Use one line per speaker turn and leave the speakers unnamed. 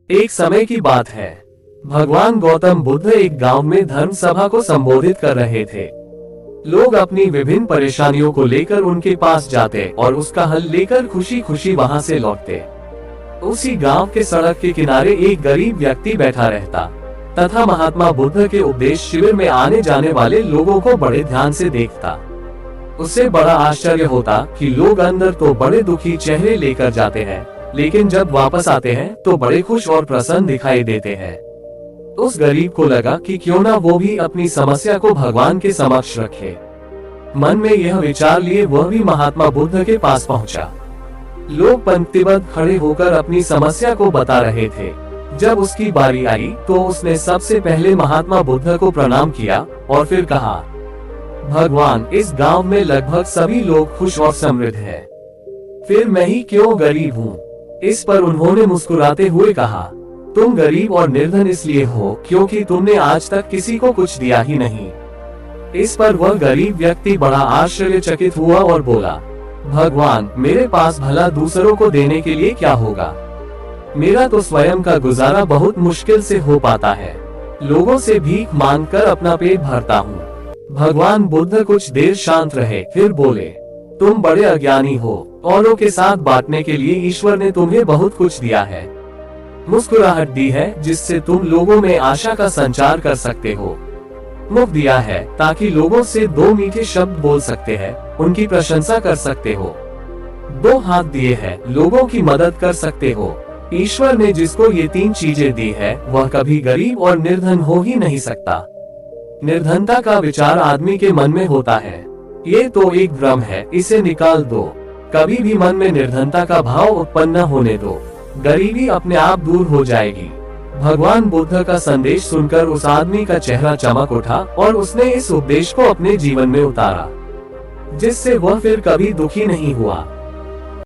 एक समय की बात है। भगवान गौतम बुद्ध एक गांव में धर्म सभा को संबोधित कर रहे थे। लोग अपनी विभिन्न परेशानियों को लेकर उनके पास जाते और उसका हल लेकर खुशी खुशी वहां से लौटते। उसी गांव के सड़क के किनारे एक गरीब व्यक्ति बैठा रहता तथा महात्मा बुद्ध के उपदेश शिविर में आने जाने वाले लोगों को बड़े ध्यान से देखता। उससे बड़ा आश्चर्य होता कि लोग अंदर तो बड़े दुखी चेहरे लेकर जाते हैं, लेकिन जब वापस आते हैं तो बड़े खुश और प्रसन्न दिखाई देते हैं। उस गरीब को लगा कि क्यों ना वो भी अपनी समस्या को भगवान के समक्ष रखे। मन में यह विचार लिए वह भी महात्मा बुद्ध के पास पहुंचा। लोग पंक्तिबद्ध खड़े होकर अपनी समस्या को बता रहे थे। जब उसकी बारी आई तो उसने सबसे पहले महात्मा बुद्ध को प्रणाम किया और फिर कहा, भगवान, इस गांव में लगभग सभी लोग खुश और समृद्ध हैं। फिर मैं ही क्यों गरीब हूँ? इस पर उन्होंने मुस्कुराते हुए कहा, तुम गरीब और निर्धन इसलिए हो क्योंकि तुमने आज तक किसी को कुछ दिया ही नहीं। इस पर वह गरीब व्यक्ति बड़ा आश्चर्यचकित हुआ और बोला, भगवान, मेरे पास भला दूसरों को देने के लिए क्या होगा? मेरा तो स्वयं का गुजारा बहुत मुश्किल से हो पाता है। लोगों से भीख मांगकर अपना पेट भरता हूँ। भगवान बुद्ध कुछ देर शांत रहे, फिर बोले, तुम बड़े अज्ञानी हो। औरों के साथ बांटने के लिए ईश्वर ने तुम्हें बहुत कुछ दिया है। मुस्कुराहट दी है जिससे तुम लोगों में आशा का संचार कर सकते हो। मुख दिया है ताकि लोगों से दो मीठे शब्द बोल सकते हैं, उनकी प्रशंसा कर सकते हो। दो हाथ दिए हैं, लोगों की मदद कर सकते हो। ईश्वर ने जिसको ये तीन चीजें दी है वह कभी गरीब और निर्धन हो ही नहीं सकता। निर्धनता का विचार आदमी के मन में होता है। ये तो एक भ्रम है, इसे निकाल दो। कभी भी मन में निर्धनता का भाव उत्पन्न न होने दो, गरीबी अपने आप दूर हो जाएगी। भगवान बुद्ध का संदेश सुनकर उस आदमी का चेहरा चमक उठा और उसने इस उपदेश को अपने जीवन में उतारा, जिससे वह फिर कभी दुखी नहीं हुआ।